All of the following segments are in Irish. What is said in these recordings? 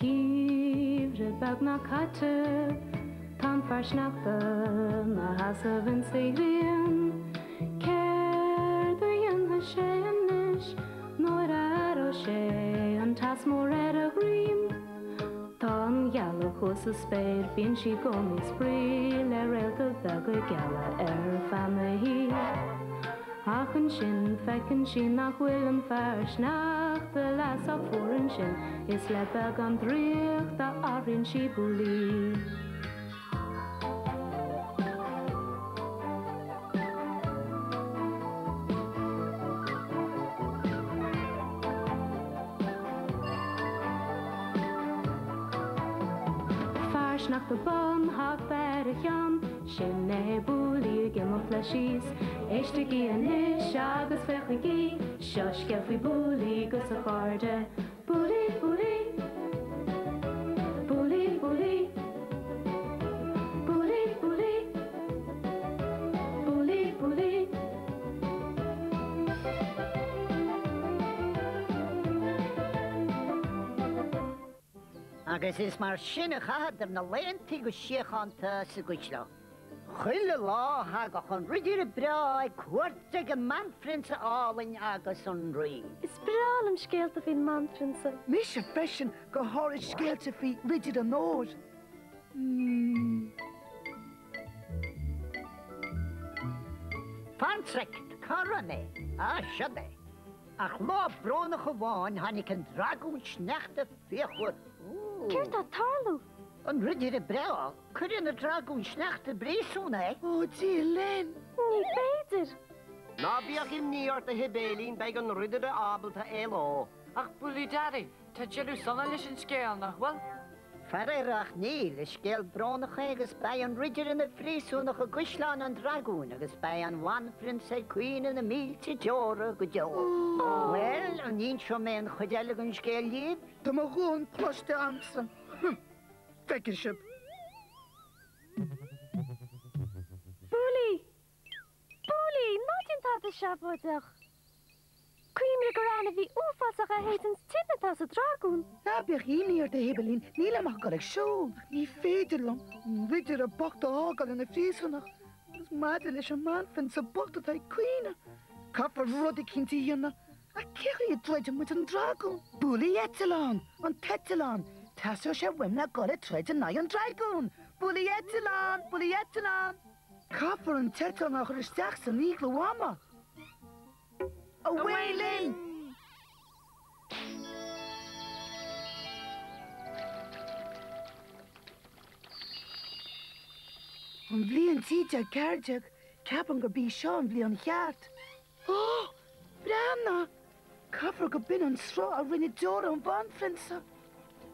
Givre bag na katte, tan farsnachte, na hasse vin sigvien. Ker du jen ha shenish, nor o she, an tas more a green. Tan yellow hos a spade, bin she gomi spree, le relte bag a gala family. Hachen sin, fekken sin nach Willem farsnachte, las a foren sin, is le bag an drich da arin si Bouli. Nach de bon hak berg jan, sinne Bouli gemot flashis. Echte gi en ish agus feche gi, shush gefi Bouli gus a garde. Bouli, Bouli, Bouli, Bouli, Bouli, Bouli, Bouli, Bouli. Agus is mar sinne gehad na leontig go siachanta sa gwislo. Chuile lá hag a chun ridir bra cuarta go manfrinsa álainn agus an rí. Is bralam scéalta fin manfrinsa. Mis a fashion go horrid scéalta fi ridir an ór. Fantrekt, carane, siade. Ach lá brona gewoon hannig an dragún sneachta fiachwr. Ceir tá tarlú? An ridir bra, cuireann a dragún sneachta brísúna, Oh, dear Len. Ní féidir. Na bíach im níart a hibélín beag an ridir a ábalta éló. Ach, Bouli daddy, tá jeú sanna leis an scéal nach, well? Ferreirach ní le scéal brónacha agus bei an ridir in a frísúnach a gwisláán an dragún agus bei an wanfrinsa cuoin in a mílte deora go deo. Well, an nín seo mé an chudeile an scéal líb? Tá má gún ploste amsan. Fekirship. Bouli! Bouli, náidin tá a seabhaideach. Cuimre go ranna bhí úfasach a héitans tinna tá a dragún. Na bech íní ar de hebelín, níle mag garig siúl. Ní féidirlam, ridir a bocht a ágal in a frísúnach. Gus maidil leis an manfin sa bocht a tai cuina. Kapar rudi cinnta dhéanna. A cechi a dreidir mit an dragún. Bouli etalán, an tetalán. Tasio sé wimna gole treidir na an dragún. Bouli etalán, Bouli etalán. Kapar an tetalán a christeach sa nígla wama. Away, Lynn! An bblion títe cairdeach, ceapan go bí seo an bblion cheart. Oh, Brianna! Caafar go bin an srá a rinne deora an banfrinsa.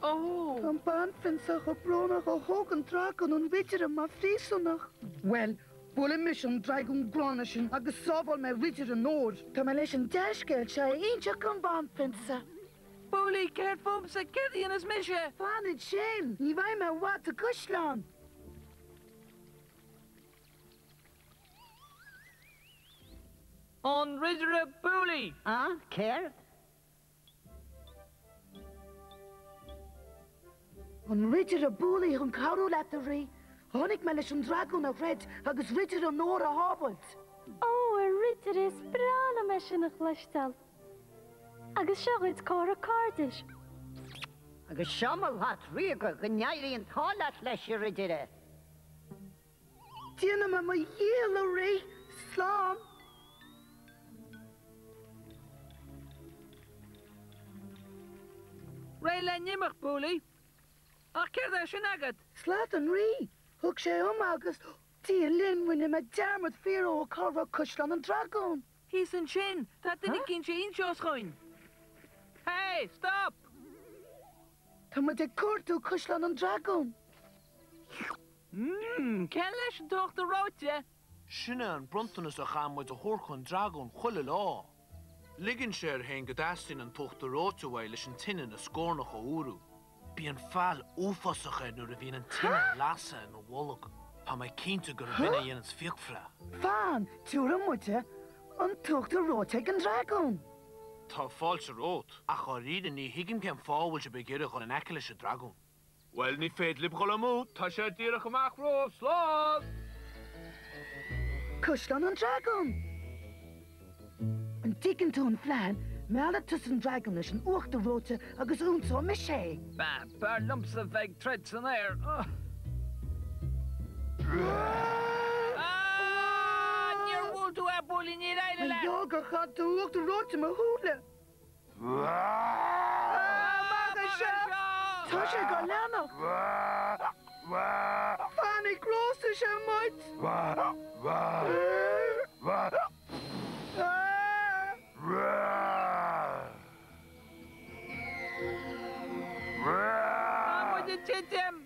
Oh! An banfrinsa go brona go hóg an dragún an vidir a má frísúnach. Well, Bouli mis an dragún grána sin agus sábal me ridir an ór. Tá me leis an deisceil se inseach an banfrinsa. Bouli, ceir fum sa cidian is mise. Fanid sin, ní bhaid me wat a gusláán. On ridir a Bouli. Céir? An ridir a Bouli an carú leat a rí. Honnig me leis an dragún a red agus ridir an ór a hábalt. Ó, a ridir is brala me sin a chleistal. Agus seoid cá a cardis. Agus seamal hat riaga go neairíon tálaat leis a ridire. Díana me ma dhéal a rí, slán. Ray le nimach, Bouli. Ach, ceir da sin agad. Slát an rí. Thug sé agus tí Lynn winne me dermod fear ó carfa cuslan an dragún. Hís an sin, tá duine cinn sé inseos chuin. Hey, stop! Tá mu de cuatú cuslan an dragún. Cean leis an tocht a ráte? Sinne an brontanas a chamuid a thorchun dragún chuile lá. Ligann sé ar hain go dastain an tocht a ráte bhaid leis an tine na scórnach a úrú. Bí an fáil úfasacha nuair a bhíon an tine lasa in bhólach. Tá mai cinnte gur bhína dhéanans fiocfra. Fan, túra muide an tucht a róte an dragún. Tá fáilte rót. A choríide ní hiigim cem fáhfuil se begéire chun an eiceile se dragún. Well, ní féad lib chola mú, tá sé díreach amach róh, slán! Cuslan an dragon. An diggin tún flein, meala tus an dragon leis an uachta róta agus únsá me sé. Ba, bar lumps of veg treads in there. Níor bhúl tú a Bouli ní réile An le. yoga chad do uachta róta me húla. Maga sé. Tá sé go leanach. Fanny grósta sé muid. Muid yn tidim.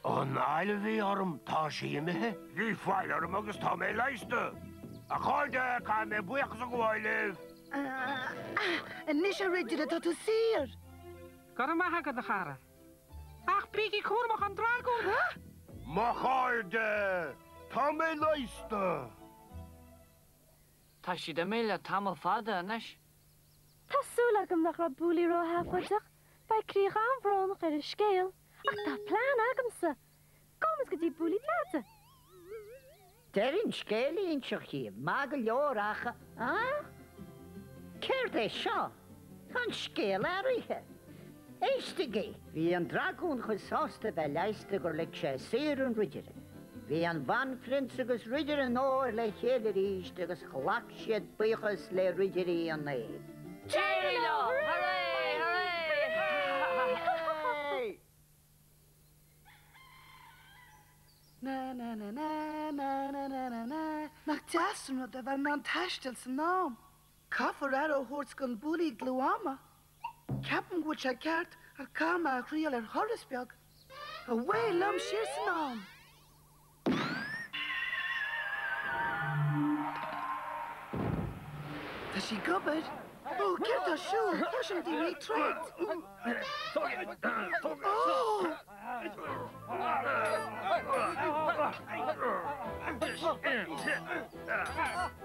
An aile bhí orm tá síimethe, ní fáil orm agus tá mé leiste. A cháilde cá mé buchas a gháileh. An níos a ridir atá tú sír. Gar am agad a chara. Ach, bígi cwrmach an dragwn. Má cháilde, tá mé leiste. Tá si da méile tamil fada anis. Tásúla agam nach ra Bouli ro hafoideach, bai críoch an bhrónach ar a scéal, ach tá plán agamsa. Gomas go dtí Bouli teata. Derin scéalaíonn seo chiamh, má go leor acha. Céir é seo, chun scéal áirithe. Éistigé, bhí an dragún chu sásta bheith leiste gur le sé saoir an rideire. Bhí an bhan frins agus rideire an óir le chéile ríist agus chlach siad buchas le rideirí an éad. Cheerio! Hooray! Hooray! Na na na na na na na na na. Nach deastan rud a bheith ná taistil sa nám. Caafar ar ó thuirt gon Bouli glúama. Ceapan gúid sé ceart ar cáma a chríal ar thorisbeag. A bhé lam siar sa nám. Tá sí gobad? Ó, ceir tá siúr, tá sin dí mé tréad.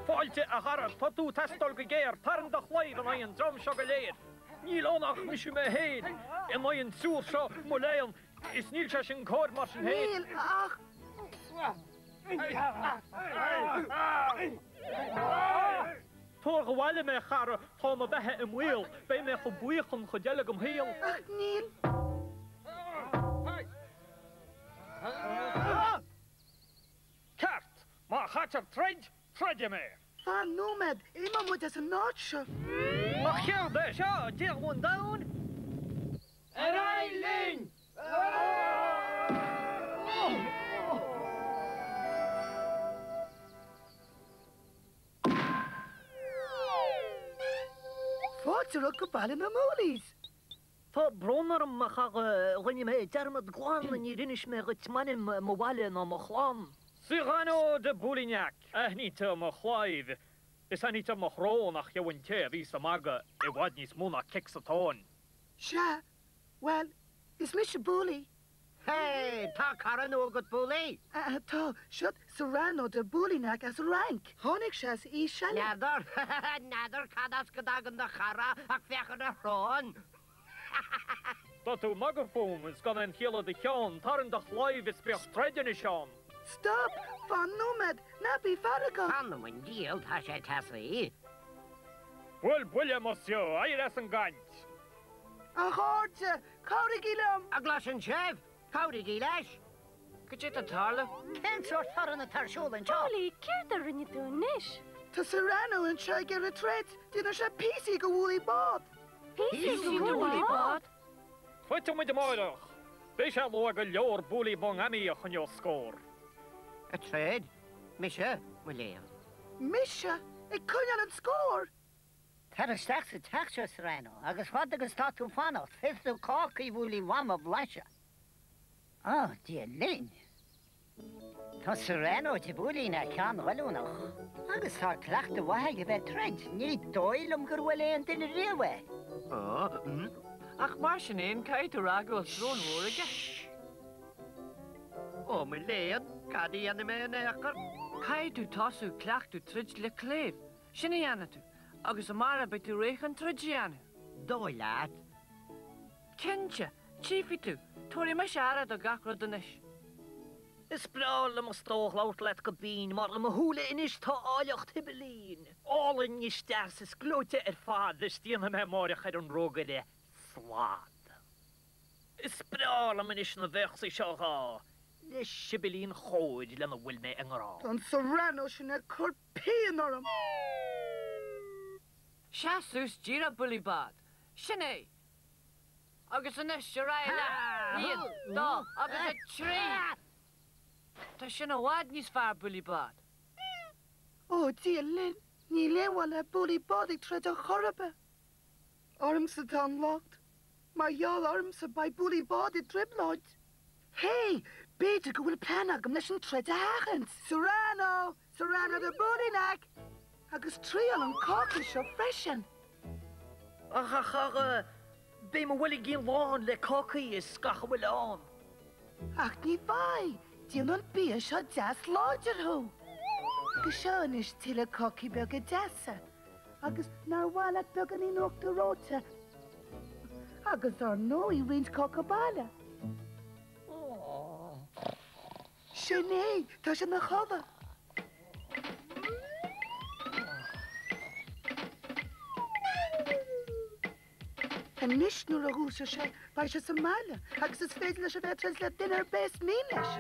Fáilte a harad, tá tú testol go géir taran do chléir an aon drom seo go léir. Níl ónach misisiú me héad, in aon súr seo mo léon, is níl se sin cód mar sin héad. Níl, ach. Tór go bhhaile me chara, tá ma bheithe im mhuiil, bé me go buíocham go deala gom héal. Ach, níl. Ceart, má chatar treide me. Fan nómed, ima muid as an náid seo. Má chear de seo, díag mún daun? Ar ailin! Fáilte go bailin na múlís. Tá brónar macha rinne mé dermad gláán na ní rinneis me go manim mo bhile ná mo chláán. Sigano de Boulignac, ahnita mo chláid. Is anita mo chrónach jawan te ví samaga e wadnis múna kexatón. Se, well, is mis Bouli. Hey, tá cara nó go Bouli. Tá, siod Serrano de Boulinac as rank. Honnig ses í sele. Nadar, nadar cadas godagan da chara ach fechan a hrón. Dat tú magafóm is gan an chéla de cheán, taran da chláid is bech treidin is seán. Stop, fan nómed, nabi faraga. Hanna mun díal tá sé tasaí. Well, bulle monsieur, airas an gant. A chórte, cárigilam. A glas an sef, cawrig I leis. Gyda tarla? Cén sort faran na tarsúlan seo? Bouli, céir a rinne tú níis. Tá Serrano an se gur a tred, dina se písi go bhúlí bád. Písi go bhúlí bád. Fuite mu de máireach. Bé se lo go leor Bouli bon ami a chun jo scór. A tred? Misha, William. Misha, I cúneal an scór. Tar a stach sa taxio Serrano, agus fad agus tatú fanach, fifthú cácaí bhúlí wama bhlaise. Dia lin. Tá Serrano de Bouli na cean bhilúnach. Agus tá clachta wathe go bheith tred, ní dóilm gur bhfuil éon duine riamh. Ach mar sin éon caiit agó trón mhór O, my leon, cadi anna me yn eachar. Caiitú tasú cleachtú trid le cléh. Sinna dhéana tú, agus amara be tú réchan tridéana. Dó, lad. Cinse, tífi tú, tuair me seara do gacro donis. Is brawl am stoch laut let go bín, mar am húla inis tá áiliocht hibelín. All in is sters is glóte fad, is tíana me morach an rógade slad. Is brawl am inis na vechsi seocha. Lis sibelín chóid le na wilme engrá. An Serrano sin a corpéan orm. Seaús gira bully bad. Sinné. Agus inis seráile. Níl, dó, agus a trí. Tá sin a bhád níos fear bully bad. O, dia Lynn, ní lewal a bully body tred a chorbe. Orm sa tan locht. Mar yall orm sa by bully body driblod. Hey, beter go wil plan agam leis an tred a hachans. Serrano the bully neck. Agus trial an cocky seo freshen. Ach, be ma willi gin lán le cocky is skach wil an. Ach, ní fai. Díl an bia seo jas lodger ho. Gysio is til a cocky beg a jasa. Agus nar walat beg an inok de rota. Agus ar no I rins cockabala. Sinead, tá sin na chofa. Tá nis nuair a húsa sé, ba se sa mála, agus is féidir leis a bheith tras le duine best mí leis.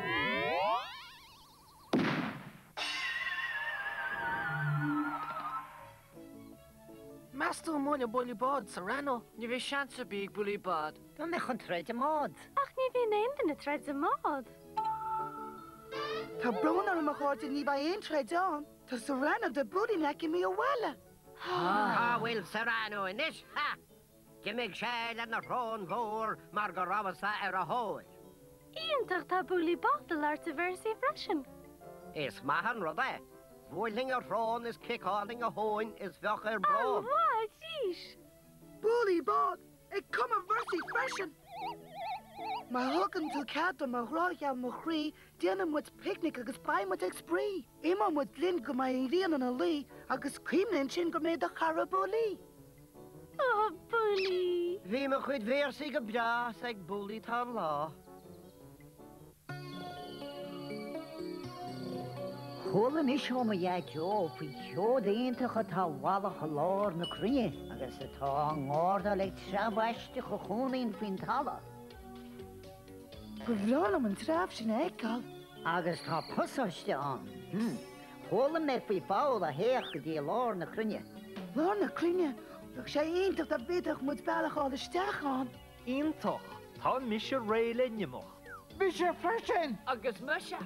Master móna bully bod, Serrano. Ní bhí seansa bíag bully bad. Tá me chun tred a mód. Ach, ní bhí naimd na treid a mód. Tá brona am a cháte ní ba ein tred an, tá Serrano de bully neck I mi a wala. Will Serrano in this, ha! Gimig sé le na rón mhór mar go rabhasa ar a hóir. Íontach tá búlí bachtal ar ta versi freisin. Is mahan rudde. Bhúling a rón is kickáling a hóin is bheach ar Oh, brón. wow, jeez. Bully bod, ag cum a versi freshen. Ma hogan tú cadam a hrája mo chrí, déanam muid picnic agus bai muid ag spree. Ima muid lin go mai rian an a lí, agus crímlinn sin go méid a chara bully. Oh, búlí. Bhí me chuid bhéirsaí go bras ag búlí tá lá. Cholan is om a jaitjo, fi jo de intige ta wallige lor na krie, agus ta ngorda legt shabashti gechoon in fintala. Bhrálam an traf sin eáil. Agus ta pussarste an. Cholan me fi faul a heach die lor na krie. Lár na crinne, ach sé ionintach a bidach muid bailachá isteach an. Iontoch, tá mis a réile nimach. Bhí sé freisin. Agus muise.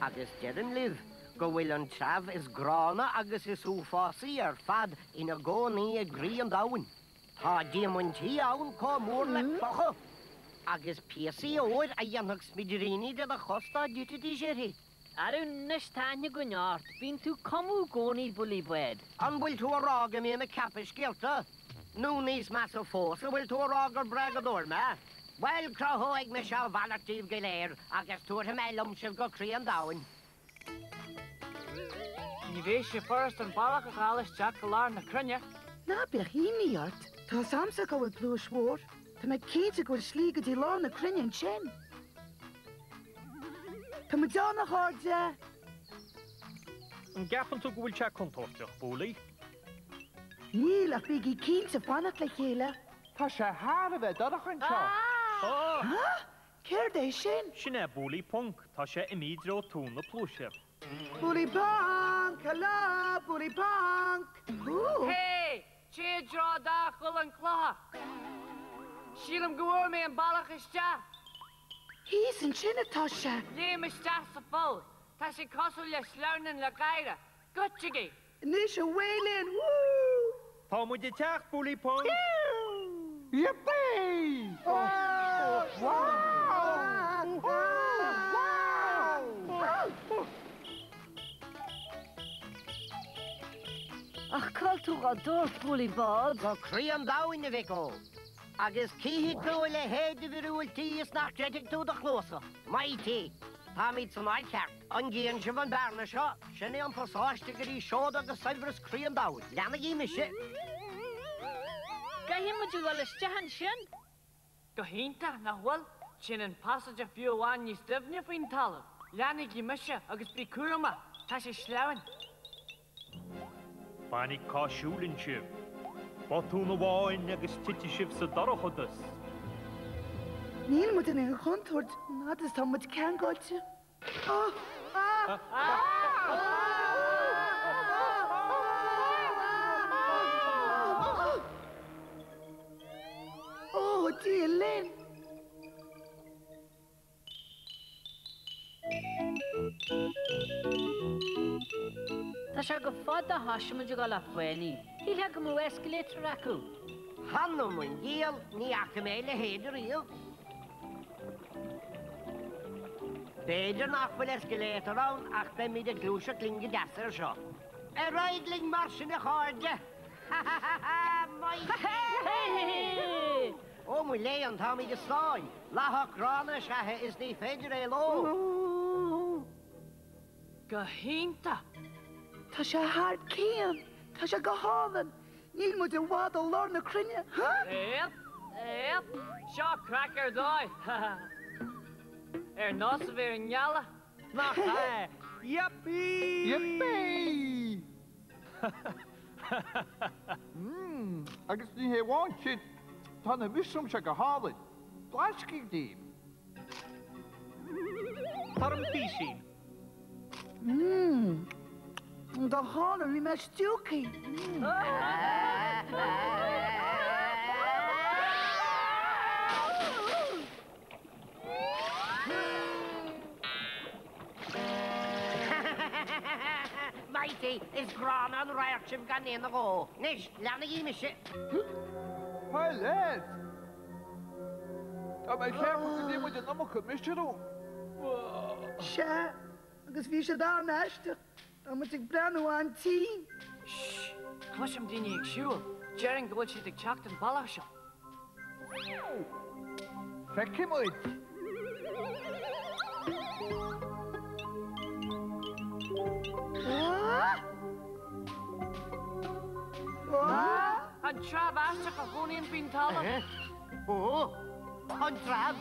Agus dean liv, go bhfuil an traf is grána agus is úfásaí ar fad ina gcónaí a grí an dahain. Tá diamantí ann có mór le focha. Agus piesaí óir a dhéanach smidiríní de a chosta dúta dí séri. Arún nes táine go neart, bín tú comú gcónaí bulí bed. An bhfuil tú arága mé na capis gialta. Nú níos más o fósa bhfuil tú arágar bregador me. Wel, crohoig me seo bhalartíh go léir agus túair meilm sibh go crí an dahain. Ní bhé sé first an bailach a gálas Jack Clár na crunne. Na bech híníart, tá samsa go bhfuil plúis mór, Tá me céte go slíga dí lá na crinne an sin. Tá me dána háde. An gapan tú bhfuil te contorteach, búlí. Níl ach bígí cínta fannach le chéile. Tá sé hára bheith dodach an seo. Céir é sin? Sinné búlí punk, tá sé imídro túna plúise. Bully punk, hello, bully punk. Hey, sé drá dá chul an clá. Sílam gohfuir mé an bailach iste. Hís an sin atá se. Lé me iste sa fól. Tá sé cosú le slárnan le gaire. Gutsigé. Níos a bhélinn, woo! Tá mu de teach búlí punk. Yippee! Ach, cultúr a dúr Bouli bad. Go críam dáin na bhicó. Agus cíhí tú le héidir bhirúil tíos nach dreigh tú do chlósa. Maití. Tá míid san áil ceart. An gíon se van berna seo, sinna an pasáiste gurí seoda agus saibhras críam dáin. Leanna gí me se. Ga himmuid go le stehan sin? Go hínta na bhfuil sin an passage a fiú bháin níos dibne faoin talamh. Leanna gí meise agus brí cuarama, tá sé sleabhain. Fannig cáisiúlinn sib. Botún na bháin agus titi sib sa darachodas. Níl mu in a chuntúirt ná is tá mu cean gáilte. Ó, dí Lynn. Tá se go fád a hasisiid go le foiinní. Hí go mú escalétar acu. Hanno mun díal ní acha mé le héidir íal. Beidir nach bhfuil escalétar ann ach be míad a glúise clinge deasar seo. Raidling mar sin a cháde. Ó mu léon tá míad a sláin. Láthach rána sethe is ní féidir é ló. Go hínta. Tá sé hard céan. Tá sé go hálan. Níl mu in bhád ó lár na crinne. Yep. Seo crackar dói. Nos a bhíar an ngeala. Nach é. Yippee! Yippee! Agus ní hé bháin sin tá na misrum se go hálainn. Blaiscí díim. Tar an Físean. Dá hálan bhí me stúcaí. Maití is grán an ráirtim gan éana gó. Nis, leanna gí me se. Hai led! Tá mé cheap go dtí muid an amach misisiú. Se, agus bhí sé dá neiste. Tá mu ag brenn an tí. Cluisiam daoine ag siúil. Jearan go bhfuil siad ag teacht an bailach seo. Feici muid. An trab aisteach a bhónaíon faoin talamh. Ó, an trab.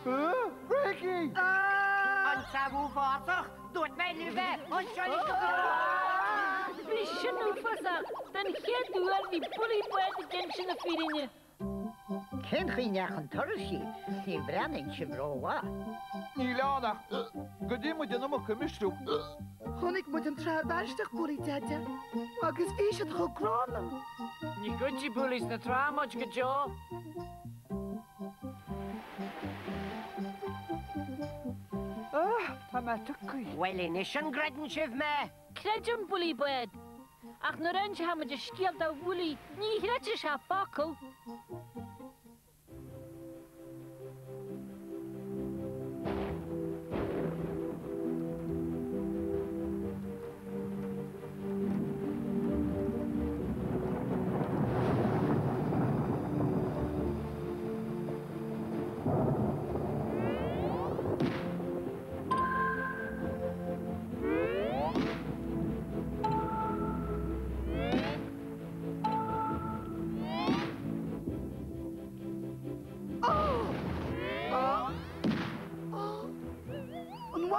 Ricky! An trab úfásach, dúirt mé le bheith, an seoí go. Bhí sin úfasach, den chéadú ar bhí Bouli buid a gin sin na fírinne. Cén chuoineach an tuirisi, ní brenning sin róha. Ní leánach go dtí muid an amach misisiú. Honnig mu an trabaisteach Bouli deide. Agus bhí sé go grána. Ní gutí Boulís na trámaid go jo. Tá me tucaí. Well, inis an greidan sibh me. Creidim Bouli buid. Ach na range ha muid a scial da Bouli, ní hreidir se facail.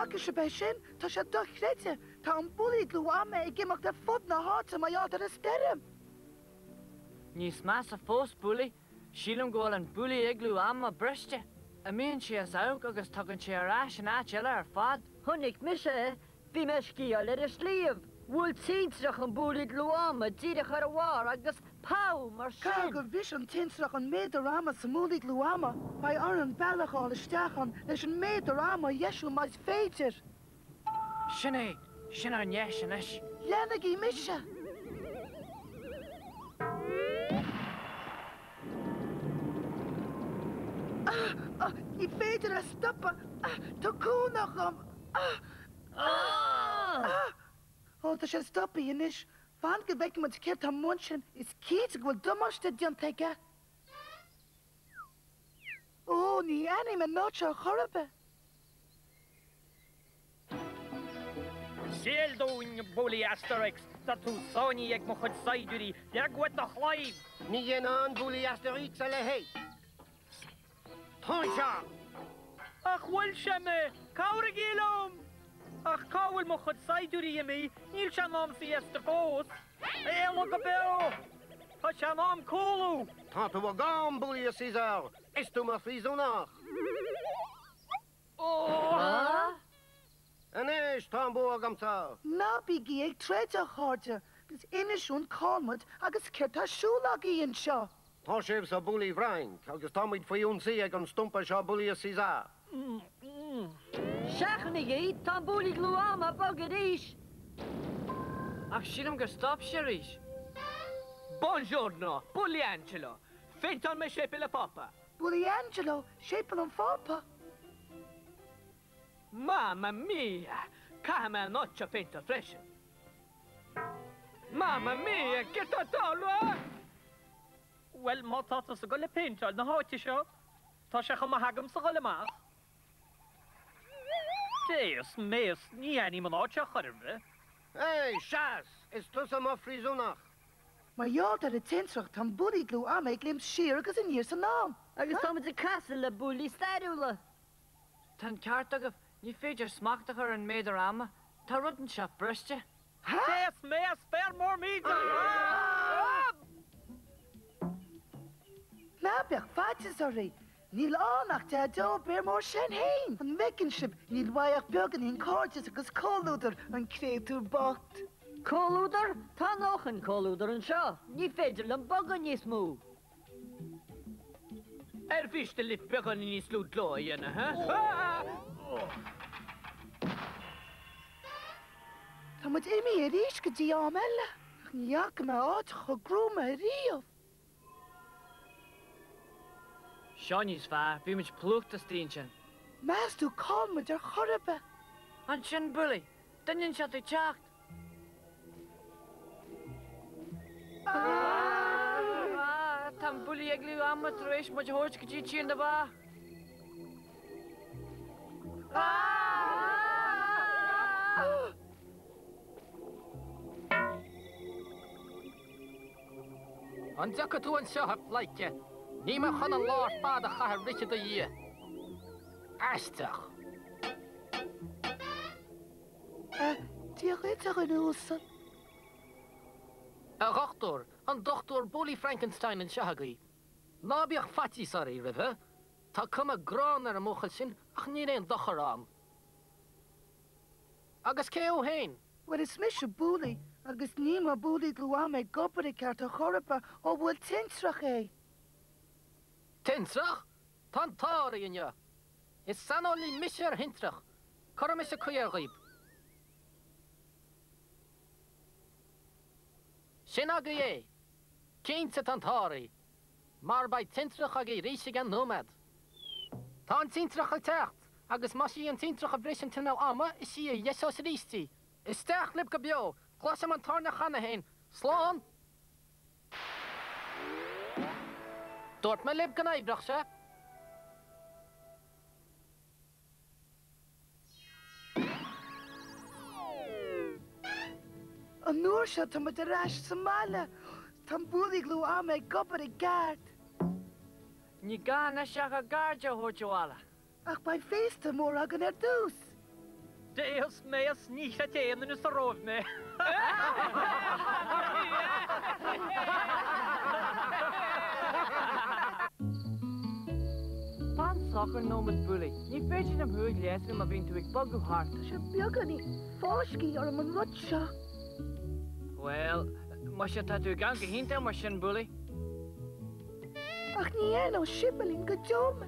Agus se bei sin, tá sé dochréite, tá an Bouli glúame ag gimach de fud na háta mai ád ar a sperrim. Níos más a fós Bouli, sílam ggóil an Bouli iglú am a briste. A míonn si as aug agus tugann si arás an áit eile ar fad. Honnig mise, bhí me scial ar a slíomh. Bhfuil tíntreach an Bouli glúama, díadach ar a bhar agus pau mar Ca sin. go bhís an tintrach an méidirama sa Bouli glúama, mai ar an bealacháil isteachan leis an méidirama jeisiú mais féidir. Sin é, sin ar neis an is. Leanna í mise. Ní féidir a stoppa, tá cúnach am. Ó, tá sé stoppa inis, Fan go bheice mu ceart am munsin is cíte go bhfuil dumáiste diontaige. Ó, ní anim an náte a chorbe. Séldóin Bouli Asterix, dat tú sáni ag mo chud saidúí, ag wet a chláim. Ní dhéana an Bouli Asterix a le hé. Tá se! Ach bhfuil se me, cáir a gélóm. Ach cáhfuil mo chud saidúí a mí, níl se nám sí esta fós. Éla go beo! Tá se nám cólú. Tá tú a gám Bouli a César, is tú ma frísúnach. An éis tá bó agamtá. Ná bíí ag tréide a cháte, gus inisisiún cámad agus ceirtá siúlag íon seo. Tá sibh sa Bouli bhrein, agus táid faoún sí ag an stumpa seo Bouli a César. Seachnig í tá Bouli glú am a bogad ís. Ach sinam gur stop sé ríis. Buongiorno, Bouli Angelo. Fenton me shape la papa. Bouli Angelo, shape an fápa. Mamma mia, come noccia penta fresh. Mamma mia, che totolo! Well, má táta sa go le péinteáil na háite seo, tá se chum a hagam sa go le más. Déas, méas, ní aní man áte a chorbe. Hey, Shas, is tú sa má frísúnach? Mar jaad ar a tintrach tan Bouli glú am ag lim siar agus in níor san nám. Agus tá a castle le Bouli staúla. Tan ceart agah ní féidir smachtach ar an méidir ama, tá rudan se briste. Déas, méas, fer mór míide! Na beag fáitis orí, níl ánach de dó bear mór sin hain. An mecinship níl bhaach beaggan hín cártas agus cólúdar an créatú bot. Cólúdar? Tá noch an cólúdar an seo. Ní féidir le bogan níos mú. Fiste lip began ní slú glóiana, ha? Tá mud imi a ríis go dtí am eile. Ach níach me áit chu grúma a riamh. Seo níos fearr, bhí muid plúcht a stíonsin. Meas tú cámad ar chorbe. An sin Bouli, dainn se tú teacht. Tá Bouli ag liú am tar éis muid thuirt go dtí tíon na bá. An decha tú an seo leite, ní me chun an láir fád a chathair Richard a dhé. Aisteach. Díoch éiteach an úsan. A gachtóir, an dochtúir Bouli Frankenstein an seagaí. Nábíoch fatí sarí ribhe, tá cum a grán ar a móchail sin ach ní réon dochar am. Agus cé ó hain? Well is mis a Bouli, agus ní má Bouli glú am ag gopar i ceart a chorbe ó bhfuil tintrach é. Tintrach? Tá táir inne. Is sanolí mise ar hintrach, chur mis a chuir ghaib. Sin aga é, cínte an táirí, mar bei tintrach ag é ríise gan nómad. Tá an tintrach ag techt, agus má sí an tintrach a breisin tinál ama is sí a jesós rístí. Is teach lib go beo, glasam an tarna chana hain, slán! Dort me lib gan aibrach se. An nuair se tá mud a ráis sa mála, tá Bouli glú am ag gopar i gard. Ní gána seach a gáde thuirteála. Ach bei fésta mór agan ar dús. Déas, méas, ní a téanaan is a róh me. Fan soccer nómad Bouli, ní féidir am thuig léasrim a bhín tú ag bogú hart. Se beagganí fáscí ar an rud seo. Well, má se tá tú gan go hinnta mar sin Bouli? Ach ní ó sibelín go doma.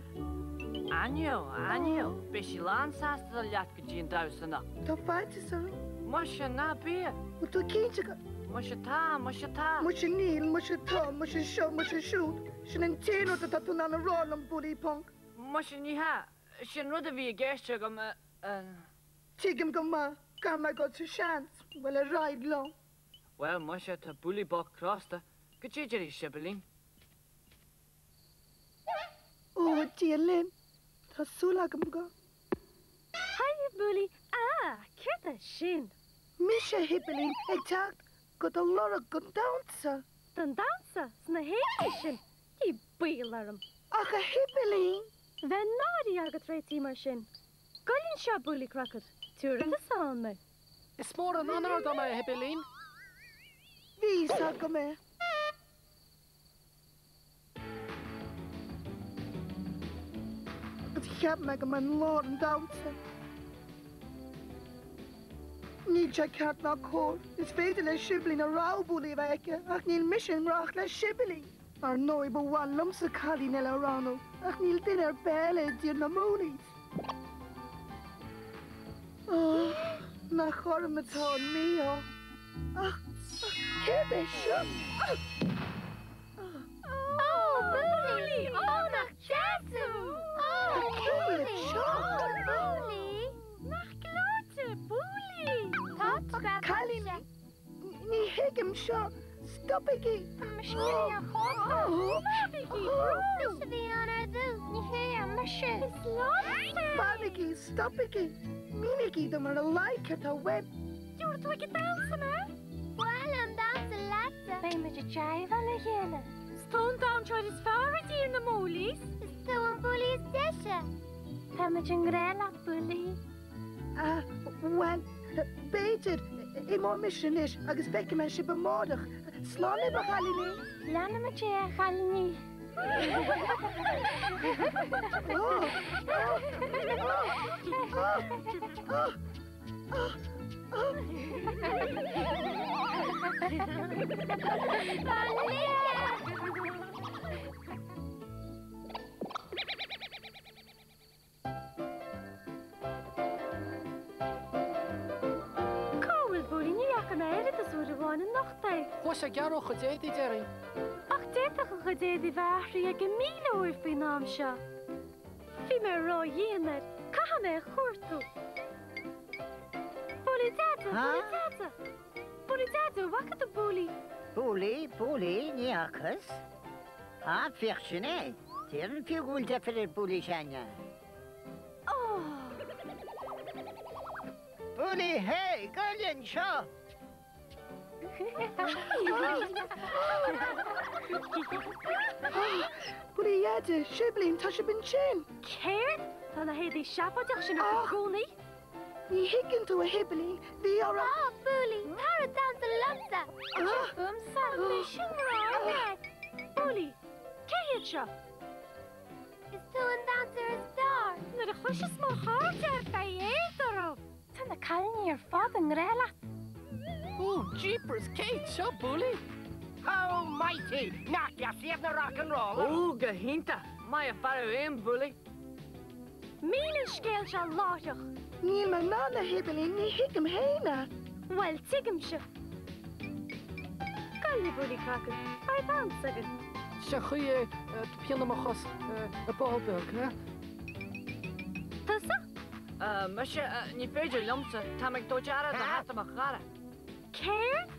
Anio, be sí lánsáasta a leat go dtíon dasanna. Tá fáitis ar. Má se ná bí. Mu tú cínte go. Má se tá. Mu se níl, mu se tá, mu se seo, mu se siút. Sin an téanú a tú ná an rán an Bouli punk. Má se ní ha, sin rud a bhí a gceiste go Tígam go má, gar me go sa seans, bhfuil a ráid lo. Well, Musha, to Bouli Buck Crosta. Good you, Jerry Shibbolin. Oh, dear Lynn. That's so like him go. Hi, Bouli. Ah, Kirta Shin. Misha Hibbelin, exact. Got a lot of good dancer. Dan dansa, sna Shin. Die Beilarum. Ach, a Hibbelin. Ven nadi agat reiti mar Shin. Gullin sha Bouli Crockett. Tuur the song me. Is more an honor than my Hibbelin. Wie sag me? Het gaat met mijn lord dansen. Niet je kaart naar koor. Is veel le shibling a rouwboelie wijken. Ach niet mission rach le shibling. Maar nooit bewan lumse kali nella rano. Ach niet dinner bellen die na moonies. Oh, na chorm met haar mio. Ach, heb is shum. Oh, Bouli! Oh, nach Jazzu! Oh, Bouli! Bouli! Nach Glote, Bouli! Kali, ni higem sho. Stop again. Misschien ja God. Dus we aan haar doen. Niet heel, monsieur. Is los. Babiki, stop again. Miniki, de maar like het a web. Je wordt ook dansen, hè? Wel, een dansen laten. Ben met je chai van de gele. Stond down try this forward hier in de molies. Is zo een Bouli desje. Ga met je een grella, Bouli. Wel, beter. Ik moet mission is. Ik expect mijn schip morgen. Slaan we Galini. Laten met je Galini. Was a garo chadedi, Jerry? Ach, dit toch een gededi waar ik een mile oor bij naam sha. Fi me ro jener, ka me khurtu. Bouli tata, wat de Bouli? Bouli, niakas. Fichtje, Tieren figul te voor Bouli Shania. Oh. Bouli, hey, Guardian Shaw. Bouli, shibling, tashabin chin. Caird? Dan hij die shapadach shin op Bouli. Ni hicken to a hibbling, the are Ah, Bouli, para dansa lanza. Sa mission right. Bouli, kaya cha. Is to een dancer a star. Na de khushes mo hart bij etero. Tan de kalni er faden grela. Oh, jeepers, Kate, so Bouli. Almighty, knock ya, see the rock and roll. Oh, gehinta. Maya para Bouli. Minen scale shall lotach. Niel mijn nana hibbling, ni hicken heina. Wel, tigem she. Kalli Bouli Crockett, bij dansen. Shakhuye, piano machos, a ballberg, hè? Tassa? Musha, ni peja lumsa. Tamek dojara da hata machara. Caird?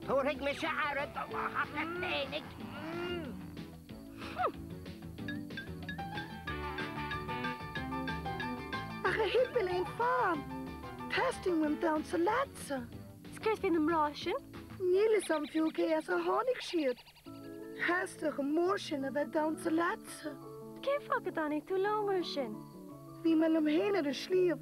Torig misha arad, hat het menig. Ach, a hibbling farm. Testing them down to latsa. Skirts bin hem rashin? Niel is am fuke as a honig sheet. Hastig een morshin of het down to latsa. Geen vakke dan niet toe lomershin. Wie men hem heen naar de schlief.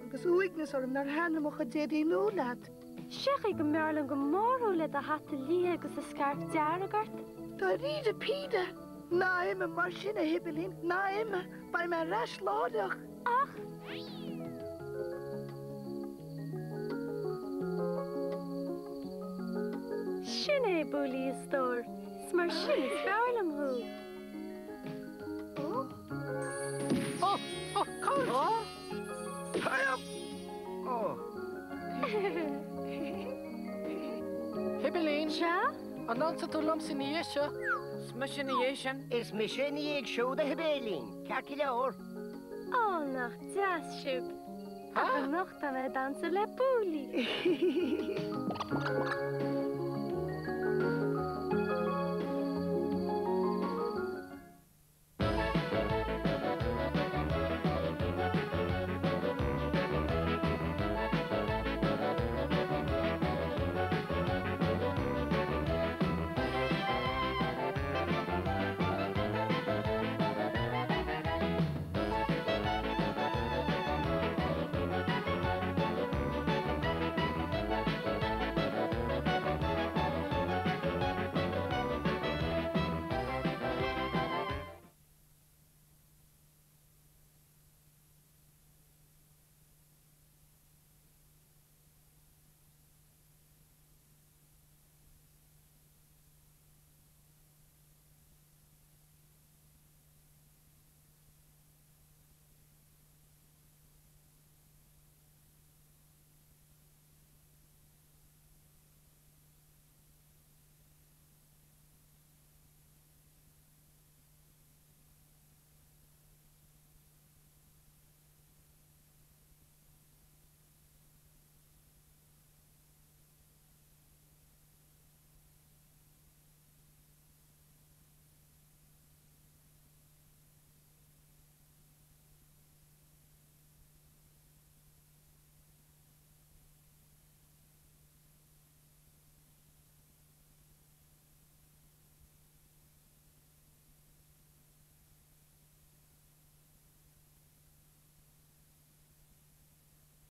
Agus weakness or hem naar handen mogen dedi nu laat. Zeg ik een merling gemoro let de hatte lie agus de scarf jaragart. Da riede pide. Na immer maschine hibbelin. Na immer. Bij mijn rasch ladig. Ach. Shinne Bouli is door. Smar shin is verlem hoe. Oh, coach. Oh. Hi up. Oh. Hibbelin. Ja? Anansa to lumsiniesha. Smashiniation. Is mission ik show de hibbelin. Kakilor. Oh, nach das schub. Aber noch dann dansen le Bouli.